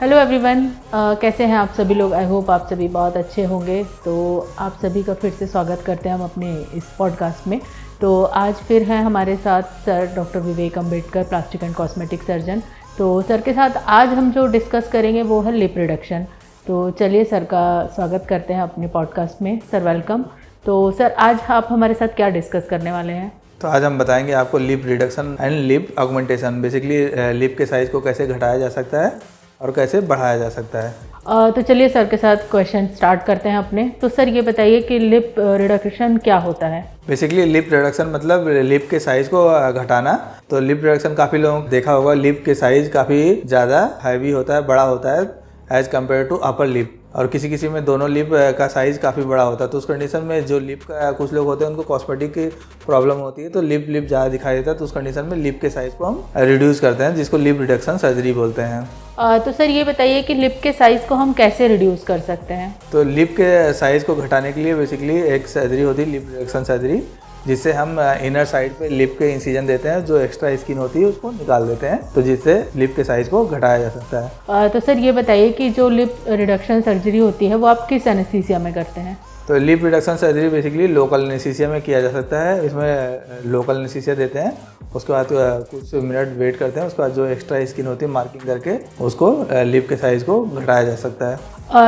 Hello everyone, कैसे हैं आप सभी लोग। आई होप आप सभी बहुत अच्छे होंगे। तो आप सभी का फिर से स्वागत करते हैं हम अपने इस पॉडकास्ट में। तो आज फिर हैं हमारे साथ sir doctor Vivek Ambedkar, plastic and cosmetic surgeon. तो सर के साथ आज हम जो डिस्कस करेंगे वो है लिप रिडक्शन। तो चलिए सर का स्वागत करते हैं अपने पॉडकास्ट में। Sir welcome. तो सर आज आप हमारे साथ क्या डिस्कस करने वाले हैं? तो आज हम बताएंगे आपको lip reduction and lip augmentation. Basically lip के साइज़ को कैसे घटाया जा सकता है और कैसे बढ़ाया जा सकता है। तो चलिए सर के साथ क्वेश्चन स्टार्ट करते हैं अपने। तो सर ये बताइए कि लिप रिडक्शन क्या होता है? बेसिकली लिप रिडक्शन मतलब लिप के साइज़ को घटाना। तो लिप रिडक्शन काफ़ी लोगों को देखा होगा, लिप के साइज़ काफ़ी ज़्यादा हैवी होता है, बड़ा होता है as compare to upper lip. और किसी किसी में दोनों लिप का साइज़ काफ़ी बड़ा होता है। तो उस कंडीशन में जो लिप का कुछ लोग होते हैं उनको कॉस्मेटिक की प्रॉब्लम होती है, तो लिप ज़्यादा दिखाई देता है। तो उस कंडीशन में लिप के साइज़ को हम रिड्यूस करते हैं, जिसको लिप रिडक्शन सर्जरी बोलते हैं। तो सर ये बताइए कि लिप के साइज़ को हम कैसे रिड्यूस कर सकते हैं? तो लिप के साइज़ को घटाने के लिए बेसिकली एक सर्जरी होती है, लिप रिडक्शन सर्जरी, जिससे हम इनर साइड पे लिप के इंसिजन देते हैं, जो एक्स्ट्रा स्किन होती है उसको निकाल देते हैं, तो जिससे लिप के साइज़ को घटाया जा सकता है। तो सर ये बताइए कि जो लिप रिडक्शन सर्जरी होती है वो आप किस एनेस्थीसिया में करते हैं? तो lip reduction surgery basically local anaesthesia में किया जा सकता है। इसमें लोकल एनेस्थीसिया देते हैं, उसके बाद कुछ मिनट वेट करते हैं, उसके बाद जो एक्स्ट्रा स्किन होती है मार्किंग करके उसको लिप के साइज़ को घटाया जा सकता है।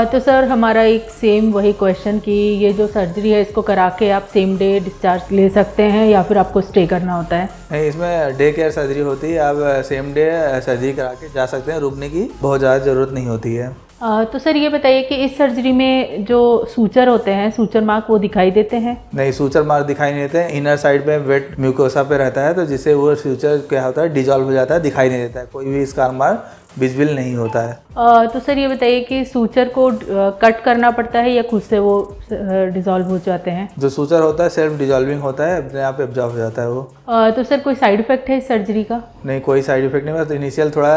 तो सर हमारा एक सेम वही क्वेश्चन कि ये जो सर्जरी है इसको करा के आप सेम डे डिस्चार्ज ले सकते हैं या फिर आपको स्टे करना होता है? नहीं, इसमें डे केयर सर्जरी होती है। आप सेम डे सर्जरी करा के जा सकते हैं, रुकने की बहुत ज़्यादा ज़रूरत नहीं होती है। तो सर ये बताइए कि इस सर्जरी में जो सूचर होते हैं, सूचर मार्क, वो दिखाई देते हैं? नहीं, सूचर मार्क दिखाई नहीं देते हैं। इनर साइड में वेट म्यूकोसा पे रहता है, तो जिससे वो सूचर क्या होता है, डिजॉल्व हो जाता है, दिखाई नहीं देता है। कोई भी स्कार मार्क विजिबल नहीं होता है। तो सर ये बताइए कि सूचर को कट करना पड़ता है या खुद से वो डिजॉल्व हो जाते हैं? जो सूचर होता है सेल्फ डिजॉल्विंग होता है, अपने आप एब्जॉर्ब हो जाता है वो। तो सर कोई साइड इफेक्ट है इस सर्जरी का? नहीं, कोई साइड इफेक्ट नहीं। बस इनिशियल थोड़ा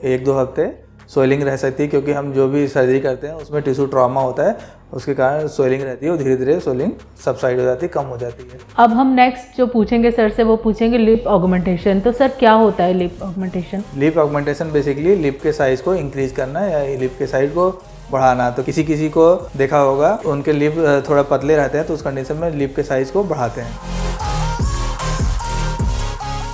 1-2 हफ्ते स्वेलिंग रह सकती है, क्योंकि हम जो भी सर्जरी करते हैं उसमें टिश्यू ट्रॉमा होता है, उसके कारण स्वेलिंग रहती है और धीरे धीरे स्वेलिंग सबसाइड हो जाती है, कम हो जाती है। अब हम नेक्स्ट जो पूछेंगे सर से वो पूछेंगे लिप ऑगमेंटेशन। तो सर क्या होता है lip augmentation? Lip augmentation basically lip के साइज़ को इंक्रीज करना या लिप के साइज़ को बढ़ाना। तो किसी किसी को देखा होगा उनके लिप थोड़ा पतले रहते हैं, तो उस कंडीशन में लिप के साइज़ को बढ़ाते हैं।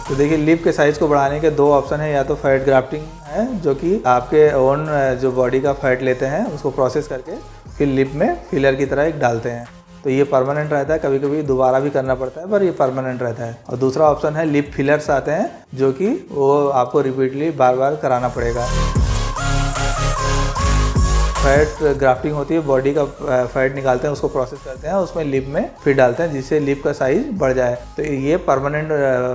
तो देखिए, लिप के साइज़ को बढ़ाने के 2 ऑप्शन है। या तो फैट ग्राफ्टिंग है, जो कि आपके ओन जो बॉडी का फैट लेते हैं उसको प्रोसेस करके फिर लिप में फिलर की तरह एक डालते हैं। तो ये परमानेंट रहता है, कभी कभी दोबारा भी करना पड़ता है, पर ये परमानेंट रहता है। और दूसरा ऑप्शन है लिप फिलर्स आते हैं, जो कि वो आपको रिपीटली बार बार कराना पड़ेगा। फैट ग्राफ्टिंग होती है, बॉडी का फैट निकालते हैं, उसको प्रोसेस करते हैं, उसमें लिप में फिर डालते हैं, जिससे लिप का साइज बढ़ जाए। तो ये परमानेंट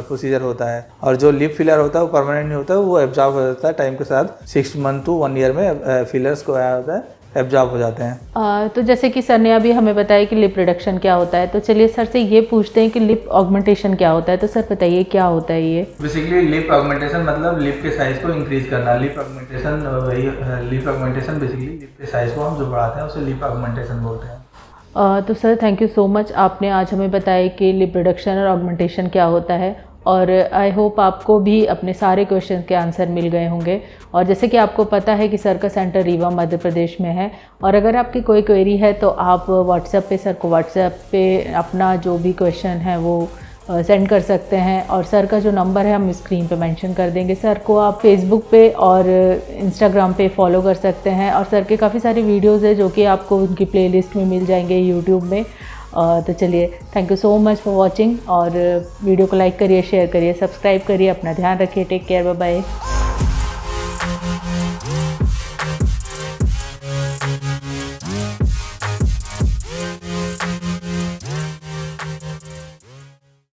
प्रोसीजर होता है। और जो लिप फिलर होता है वो परमानेंट नहीं होता है, वो एब्जॉर्ब हो जाता है टाइम के साथ। 6 मंथ टू 1 ईयर में फिलर्स को आया होता है, एब्जॉर्ब हो जाते हैं। तो जैसे कि सर ने अभी हमें बताया कि लिप रिडक्शन क्या होता है, तो चलिए सर से ये पूछते हैं कि लिप ऑगमेंटेशन क्या होता है। तो सर बताइए क्या होता है ये? बेसिकली लिप ऑगमेंटेशन मतलब लिप के साइज को इंक्रीज करना। लिप ऑगमेंटेशन बेसिकली लिप के साइज को हम जो बढ़ाते हैं उसे लिप ऑगमेंटेशन बोलते हैं। तो sir thank you so much, आपने आज हमें बताया कि लिप रिडक्शन और ऑगमेंटेशन क्या होता है। और आई होप आपको भी अपने सारे क्वेश्चन के आंसर मिल गए होंगे। और जैसे कि आपको पता है कि सर का सेंटर रीवा मध्य प्रदेश में है। और अगर आपकी कोई क्वेरी है तो आप व्हाट्सएप पे सर को व्हाट्सएप पे अपना जो भी क्वेश्चन है वो सेंड कर सकते हैं। और सर का जो नंबर है हम स्क्रीन पे मेंशन कर देंगे। सर को आप फेसबुक पे और इंस्टाग्राम पे फॉलो कर सकते हैं। और सर के काफ़ी सारे वीडियोज़ है जो कि आपको उनकी प्लेलिस्ट में मिल जाएंगे यूट्यूब में। तो चलिए, thank you so much for watching. और वीडियो को लाइक करिए, शेयर करिए, सब्सक्राइब करिए। अपना ध्यान रखिए। Take care, bye bye.